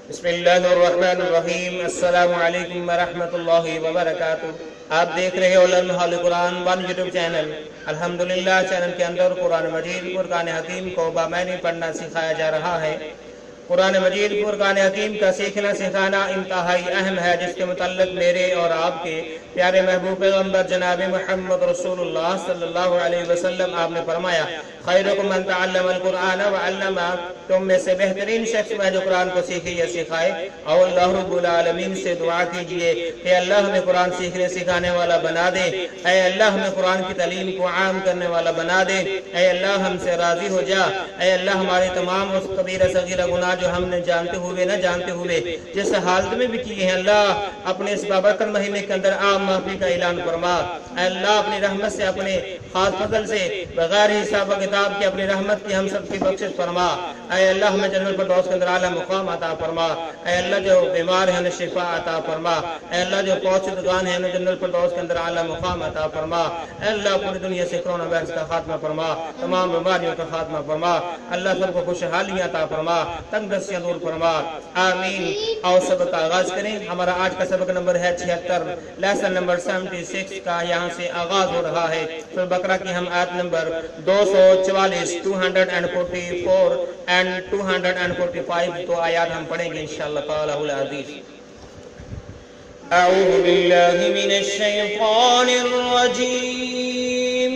بسم اللہ الرحمن الرحیم۔ السلام علیکم ورحمۃ اللہ وبرکاتہ۔ آپ دیکھ رہے ہو لرن ہال قرآن ون یوٹیوب چینل۔ الحمدللہ چینل کے اندر قرآن مجید فرقان حکیم کو بامعنی پڑھنا سکھایا جا رہا ہے۔ قرآن مجید فرقان حکیم کا سیکھنا سکھانا انتہائی اہم ہے، جس کے متعلق میرے اور آپ کے پیارے محبوب پیغمبر جناب محمد رسول اللہ صلی اللہ علیہ وسلم آپ نے فرمایا، خیرکم من تعلم القرآن وعلمہ، تم میں سے بہترین شخص ہے جو قرآن کو سیکھے یا سکھائے۔ اور اللہ رب العالمین سے دعا کیجئے کہ اللہ ہمیں قرآن سیکھنے سکھانے والا بنا دے، اے اللہ ہمیں قرآن کی تعلیم کو عام کرنے والا بنا دے، اے اللہ ہم سے راضی ہو جا، اے اللہ ہمارے تمام اس کبیرہ صغیرہ گناہ جو ہم نے جانتے ہوئے نہ جانتے ہوئے جس حالت میں بھی کیے ہیں، اللہ اپنے اس بابرکت مہینے کے اندر عام معافی کا اعلان فرما۔ اے اللہ اپنی رحمت سے، اپنے خاص فضل سے، بغیر حساب و کتاب کی اپنی رحمت کی ہم سب کی بخشش فرما۔ اے اللہ ہمیں جنت الفردوس کے اندر اعلیٰ مقام عطا فرما۔ اے اللہ جو بیمار ہیں انہیں شفا عطا فرما۔ اے اللہ جو فوت شدگان ہیں انہیں جنت الفردوس کے اندر اعلیٰ مقام عطا فرما۔ اے اللہ پوری دنیا سے کرونا وائرس کا خاتمہ فرما، تمام بیماریوں کا خاتمہ فرما۔ اللہ سب کو خوشحالیاں عطا فرما، تنگ دستیاں دور فرما، آمین۔ اور سبق کا آغاز کریں۔ ہمارا آج کا سبق نمبر ہے 76، لیسن نمبر 76 کا یہاں سے آغاز ہو رہا ہے۔ سورہ بقرہ کی ہم آیت نمبر 244 244 and 245 تو آیات ہم پڑھیں گے انشاءاللہ تعالی العزیز۔ اعوذ باللہ من الشیطان الرجیم،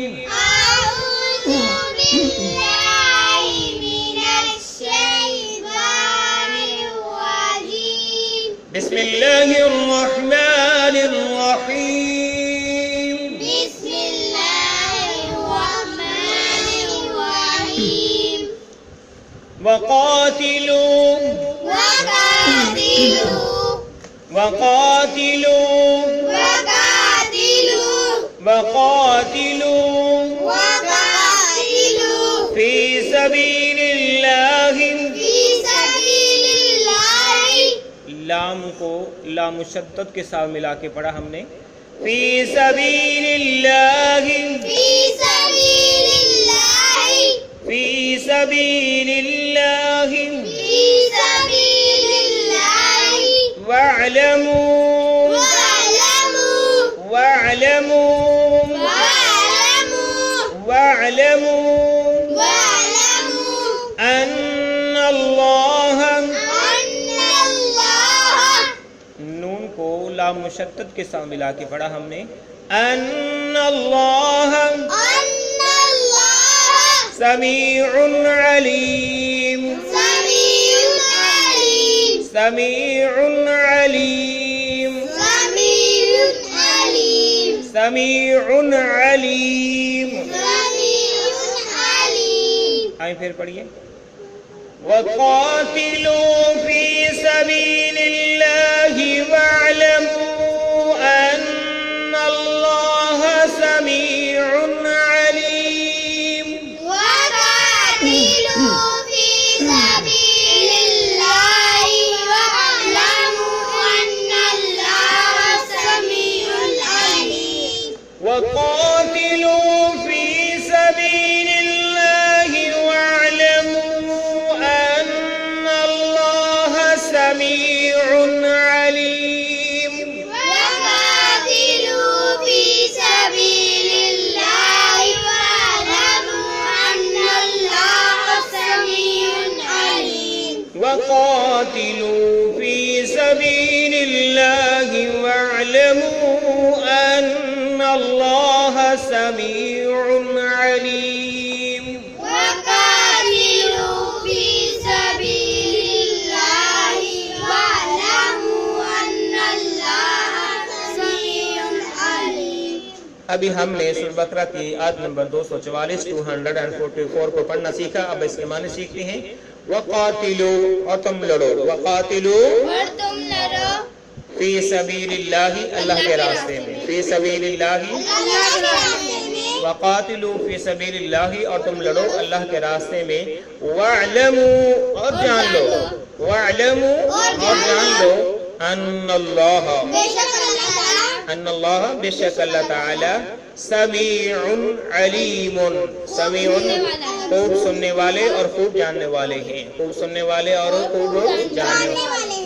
بسم اللہ الرحمن الرحیم، بسم اللہ الرحمن الرحیم، وقاتلوا وقاتلوا وقاتلوا وقاتلوا وقاتلوا وقاتلوا فی سبیل اللہ۔ فی سبیل اللہ، لام کو لام مشدد کے ساتھ ملا کے پڑھا ہم نے، فی سبیل اللہ، فی سبیل اللہ، فی سبیل اللہ، فی سبیل اللہ، واعلموا واعلموا واعلموا واعلموا واعلموا واعلموا ان اللہ، ان اللہ، نون کو لام مشدد کے ساتھ ملا کے پڑھا ہم نے، ان اللہ ان اللہ سمیع علیم، سمیع علیم، سمیع علیم، سمیع علیم، سمیع علیم۔ سمیع علیم۔ آئیں پھر پڑھیے، وقاتلوا فی سبیل اللہ واعلموا ان اللہ سمیع علیم۔ وقاتلوا فی سبیل اللہ واعلموا ان اللہ سمیع علیم۔ وقاتلوا فی سبیل اللہ واعلموا ان اللہ سمیع علیم۔ وقاتلوا فی سبیل اللہ واعلموا ان اللہ سمیع علیم۔ وقاتلوا فی سبیل اللہ واعلموا ان اللہ سمیع علیم۔ وقاتلوا فی سبیل اللہ واعلموا ان اللہ سمیع علیم۔ ابھی ہم نے سورہ بقرہ کی آیت نمبر 244 244 کو پڑھنا سیکھا، اب اس کے معنی سیکھتے ہیں۔ وقاتلوا، اور تم لڑو، وقاتلوا اور تم لڑو فی سبیل اللہ، اللہ کے راستے میں، فی سبیل اللہ، اللہ کے راستے میں، وقاتلوا فی سبیل اللہ، اور تم لڑو اللہ کے راستے میں، واعلموا، اور جان لو، واعلموا، اور جان لو، ان اللہ، بے شک اللہ تعالیٰ، ان اللہ، بے شک اللہ تعالی، سمیع علیم، سمیع خوب سننے والے اور خوب جاننے والے ہیں، خوب سننے والے اور خوب جاننے والے۔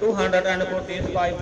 245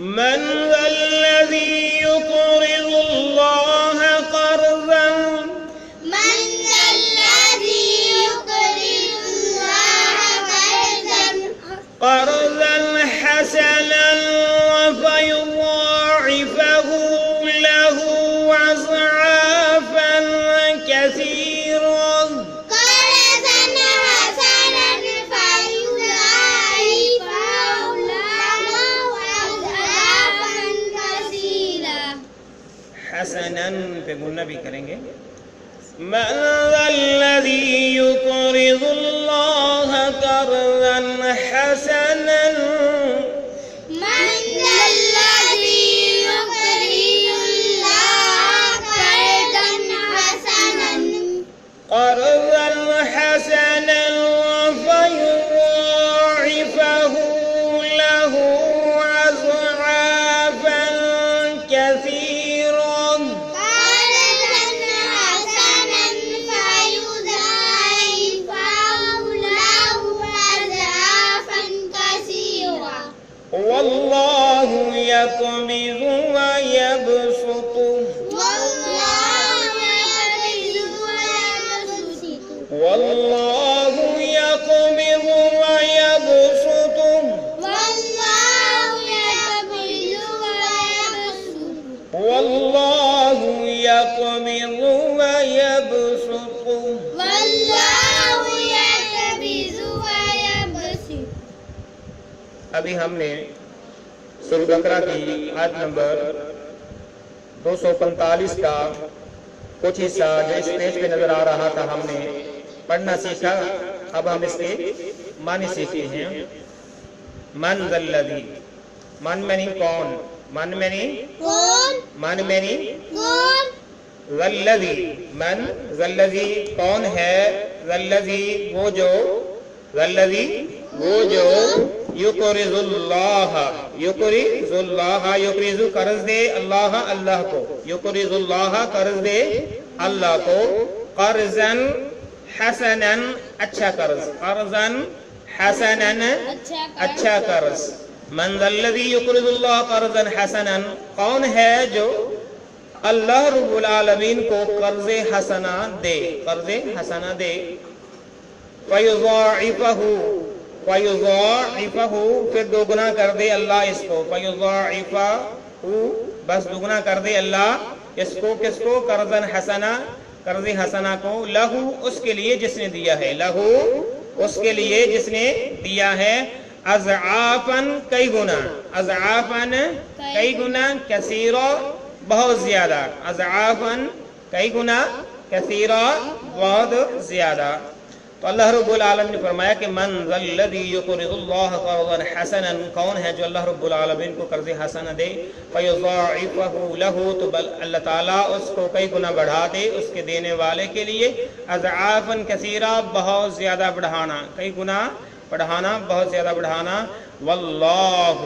من ذا الذي يقرض الله قرضا حسنا حسنن پہ گنہ بھی کریں گے. من ذا الذی یقرض اللہ قرضا حسنا من ذا الذي يقرض الله قرضا حسنا قرضا حسنا فيضاعفه له أضعافا كثيرا قرضا حسنا فيضاعفه له أضعافا كثيرة والله يقبض ويبسط والله يقبض ويبسط والله يقبض ويبسط والله والله يقبض يقبض ويبسط. والله يقبض ويبسط. ابھی ہم نے سورہ بقرہ کی آیت نمبر 245 کا کچھ حصہ جو اس پیج پہ نظر آ رہا تھا ہم نے پڑھنا سیکھا. اب ہم اس کے معنی سیکھتے ہیں. من ذا الذی، من معنی کون، من معنی کون من معنی کون ذا الذی، من ذا الذی کون ہے، ذا الذی وہ جو، ذا الذی وہ جو یقرض اللہ، یقرض اللہ، یقرض قرض دے اللہ اللہ کو، یقرض اللہ قرض دے اللہ کو، قرضا حسنا اچھا قرض، قرضا حسنا اچھا قرض. من ذا الذی یقرض اللہ قرضا حسنا، کون ہے جو اللہ رب العالمین کو قرض حسنا دے، قرض حسنا دے. فیضاعفہ، فیضاعفہ پھر دوگنا کر دے اللہ اس کو، فیضاعفہ بس دوگنا کر دے اللہ اس کو، کس کو، قرضا حسنا، قرض حسنا کو، لہو اس کے لیے جس نے دیا ہے، لہو اس کے لیے جس نے دیا ہے، اضعافاً کئی گنا، اضعافاً کئی گنا، کثیرہ بہت زیادہ، اضعافاً کئی گنا، کثیرہ بہت زیادہ. تو اللہ رب العالمین نے فرمایا کہ من ذا الذی یقرض اللہ قرضا حسنا، کون ہے جو اللہ رب العالمین کو قرض حسنا دے، فیضاعفہ لہ تو اللہ تعالیٰ اس کو کئی گنا بڑھا دے اس کے دینے والے کے لیے، اضعافاً کثیرہ بہت زیادہ بڑھانا، کئی گنا بڑھانا، بہت زیادہ بڑھانا. واللہ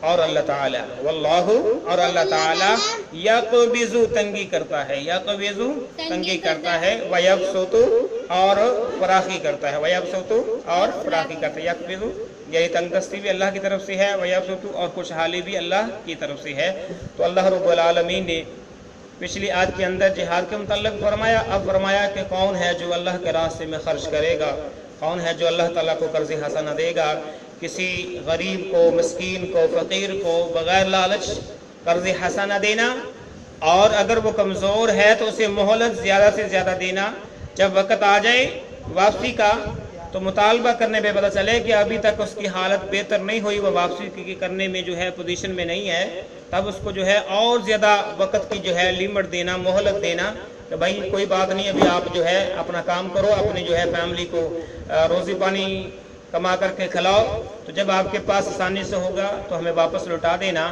اور اللہ تعالیٰ، واللہ اور اللہ تعالیٰ یقبض تنگی کرتا ہے، یقبض تنگی کرتا ہے، ویبسط اور فراخی کرتا ہے، ویبسط اور فراخی کرتا ہے. یقبض یہی تنگ دستی بھی اللہ کی طرف سے ہے، ویبسط اور خوشحالی بھی اللہ کی طرف سے ہے. تو اللہ رب العالمین نے پچھلی آیت کے اندر جہاد کے متعلق فرمایا، اب فرمایا کہ کون ہے جو اللہ کے راستے میں خرچ کرے گا، کون ہے جو اللہ تعالیٰ کو قرض حسنہ دے گا. کسی غریب کو، مسکین کو، فقیر کو بغیر لالچ قرض حسنہ دینا، اور اگر وہ کمزور ہے تو اسے مہلت زیادہ سے زیادہ دینا. جب وقت آ جائے واپسی کا تو مطالبہ کرنے پہ پتہ چلے کہ ابھی تک اس کی حالت بہتر نہیں ہوئی، وہ واپسی کی کرنے میں جو ہے پوزیشن میں نہیں ہے، تب اس کو جو ہے اور زیادہ وقت کی جو ہے لیمٹ دینا، مہلت دینا کہ بھائی کوئی بات نہیں، ابھی آپ جو ہے اپنا کام کرو، اپنی جو ہے فیملی کو روزی پانی کما کر کے کھلاؤ، تو جب آپ کے پاس آسانی سے ہوگا تو ہمیں واپس لوٹا دینا.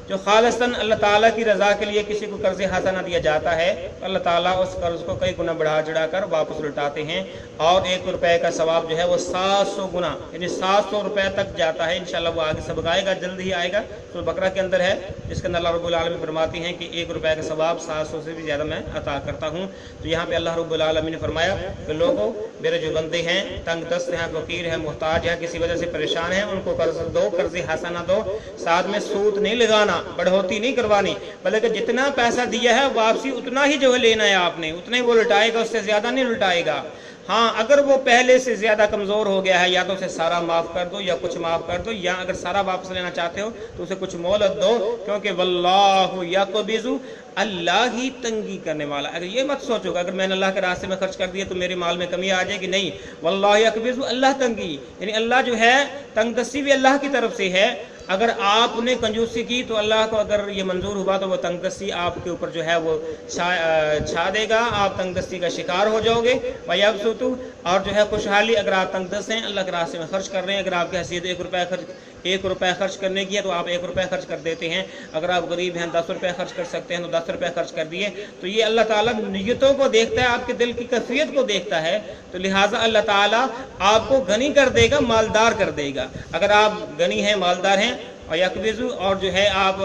جو خالصاً اللہ تعالیٰ کی رضا کے لیے کسی کو قرض حسنہ دیا جاتا ہے تو اللہ تعالیٰ اس قرض کو کئی گنا بڑھا چڑھا کر واپس لوٹاتے ہیں، اور 1 روپے کا ثواب جو ہے وہ 700 گنا یعنی 700 روپے تک جاتا ہے. انشاءاللہ وہ آگے سبق آئے گا، جلد ہی آئے گا. سورہ بقرہ کے اندر ہے جس کے اندر اللہ رب العالمین فرماتے ہیں کہ 1 روپے کا ثواب 700 سے بھی زیادہ میں عطا کرتا ہوں. تو یہاں پہ اللہ رب العالمین نے فرمایا کہ لوگوں، میرے جو بندے ہیں تنگ دست ہیں، فقیر ہیں، محتاج ہیں، کسی وجہ سے پریشان ہیں، ان کو قرض دو، قرض حسنہ دو. ساتھ میں سود نہیں لگانا، بڑھوتی نہیں کروانی، بلکہ جتنا پیسہ دیا ہے واپسی اتنا ہی جو ہے لینا ہے آپ نے، اتنا ہی وہ لٹائے گا، اس سے زیادہ نہیں لٹائے گا. ہاں اگر وہ پہلے سے زیادہ کمزور ہو گیا ہے یا تو اسے سارا معاف کر دو یا کچھ معاف کر دو، یا اگر سارا واپس لینا چاہتے ہو تو اسے کچھ مہلت دو، کیونکہ واللہ یقبض، اللہ ہی تنگی کرنے والا. اگر یہ مت سوچو کہ اگر میں نے اللہ کے راستے میں خرچ کر دیا تو میرے مال میں کمی آ جائے گی، نہیں. واللہ یقبض، اللہ تنگی، یعنی اللہ جو ہے تنگ دستی بھی اللہ کی طرف سے ہے، اگر آپ نے کنجوسی کی تو اللہ کو اگر یہ منظور ہوا تو وہ تنگ دستی آپ کے اوپر جو ہے وہ چھا دے گا، آپ تنگ دستی کا شکار ہو جاؤ گے۔ وَيَبْسُطُ، اور جو ہے خوشحالی، اگر آپ تنگ دست ہیں اللہ کے راستے میں خرچ کر رہے ہیں، اگر آپ کی حیثیت 1 روپے خرچ کرنے کی ہے تو آپ 1 روپے خرچ کر دیتے ہیں، اگر آپ غریب ہیں 10 روپے خرچ کر سکتے ہیں تو 10 روپے خرچ کر دیے، تو یہ اللہ تعالیٰ نیتوں کو دیکھتا ہے، آپ کے دل کی کیفیت کو دیکھتا ہے، تو لہٰذا اللہ تعالیٰ آپ کو غنی کر دے گا، مالدار کر دے گا۔ اگر آپ غنی ہیں، مالدار ہیں، اور یقبض، اور جو ہے آپ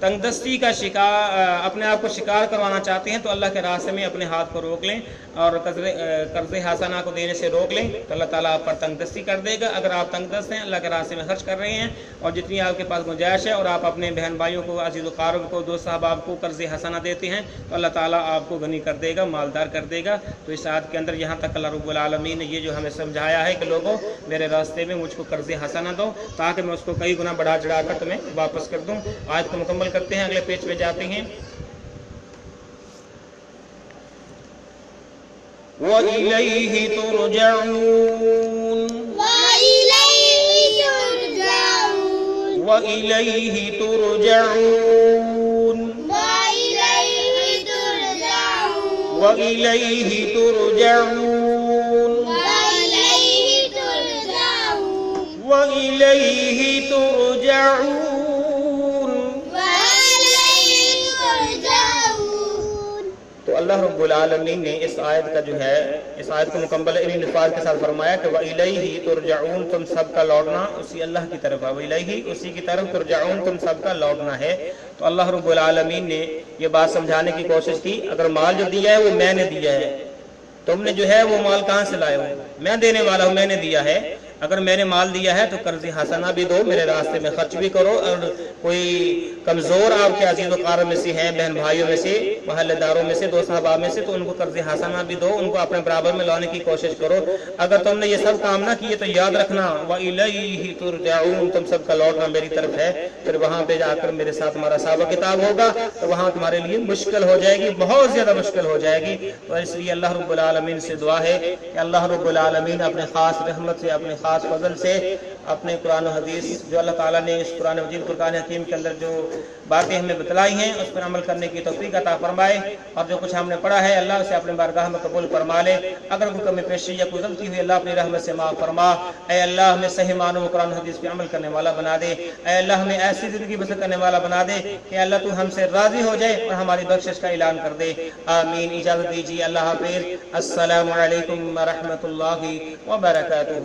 تنگ دستی کا شکار، اپنے آپ کو شکار کروانا چاہتے ہیں تو اللہ کے راستے میں اپنے ہاتھ کو روک لیں اور قرض حسنہ کو دینے سے روک لیں تو اللہ تعالیٰ آپ پر تنگ دستی کر دے گا۔ اگر آپ تنگ دست ہیں، اللہ کے راستے میں خرچ کر رہے ہیں اور جتنی آپ کے پاس گنجائش ہے اور آپ اپنے بہن بھائیوں کو، عزیز و قارب کو، دوست احباب کو قرض حسنہ دیتے ہیں تو اللہ تعالیٰ آپ کو غنی کر دے گا، مالدار کر دے گا۔ تو اس آیت کے اندر یہاں تک اللہ رب العالمین نے یہ جو ہمیں سمجھایا ہے کہ لوگوں میرے راستے میں مجھ کو قرض حسنہ دو تاکہ میں اس کو کئی گنا بڑھا چڑھا کر تمہیں واپس کر دوں۔ آیت کو مکمل کرتے ہیں، اگلے پیج پہ جاتے ہیں۔ وَإِلَيْهِ تُرْجَعُونَ وَإِلَيْهِ تُرْجَعُونَ وَإِلَيْهِ تُرْجَعُونَ وَإِلَيْهِ تُرْجَعُونَ۔ تو اللہ رب العالمین نے اس آیت کا جو ہے، اس آیت کو مکمل انہی الفاظ کے ساتھ فرمایا کہ وَإِلَيْهِ تُرْجَعُونَ، تم سب کا لوٹنا اسی اللہ کی طرف ہے، وَإِلَيْهِ، اسی کی طرف، ترجعون، تم سب کا لوٹنا ہے۔ تو اللہ رب العالمین نے یہ بات سمجھانے کی کوشش کی، اگر مال جو دیا ہے وہ میں نے دیا ہے، تم نے جو ہے وہ مال کہاں سے لائے ہو؟ میں دینے والا ہوں، میں نے دیا ہے۔ اگر میں نے مال دیا ہے تو قرض حسنہ بھی دو، میرے راستے میں خرچ بھی کرو، اور کوئی کمزور آپ کے عزیز و قارب میں سے ہیں، بہن بھائیوں میں سے، محلے داروں میں سے، دوست احباب میں سے، تو ان کو قرض حسنہ بھی دو، ان کو اپنے برابر میں لانے کی کوشش کرو۔ اگر تم نے یہ سب کام نہ کیے تو یاد رکھنا وَإِلَيْهِ تُرْجَعُونَ، تم سب کا لوٹنا میری طرف ہے۔ پھر وہاں پہ جا کر میرے ساتھ ہمارا حساب و کتاب ہوگا تو وہاں تمہارے لیے مشکل ہو جائے گی، بہت زیادہ مشکل ہو جائے گی۔ تو اس لیے اللہ رب العالمین سے دعا ہے کہ اللہ رب العالمین اپنے خاص رحمت سے، اپنے خاص فضل سے، اپنے قرآن و حدیث جو اللہ تعالیٰ نے اس قرآن مجید فرقان حکیم کے اندر جو باتیں ہمیں بتلائی ہیں اس پر عمل کرنے کی توفیق عطا فرمائے، اور جو کچھ ہم نے پڑھا ہے اللہ اسے اپنے بارگاہ میں قبول فرما لے۔ اگر کوئی کمی پیشی یا کوئی غلطی ہوئی اللہ اپنی رحمت سے معاف فرما۔ اے اللہ ہمیں صحیح معنوں میں قرآن و حدیث پہ عمل کرنے والا بنا دے۔ اے اللہ ہمیں ایسی زندگی بسر کرنے والا بنا دے کہ اللہ تو ہم سے راضی ہو جائے اور ہماری بخشش کا اعلان کر دے۔ آمین۔ اجازت دیجیے، اللہ حافظ، السلام علیکم ورحمۃ اللہ وبرکاتہ۔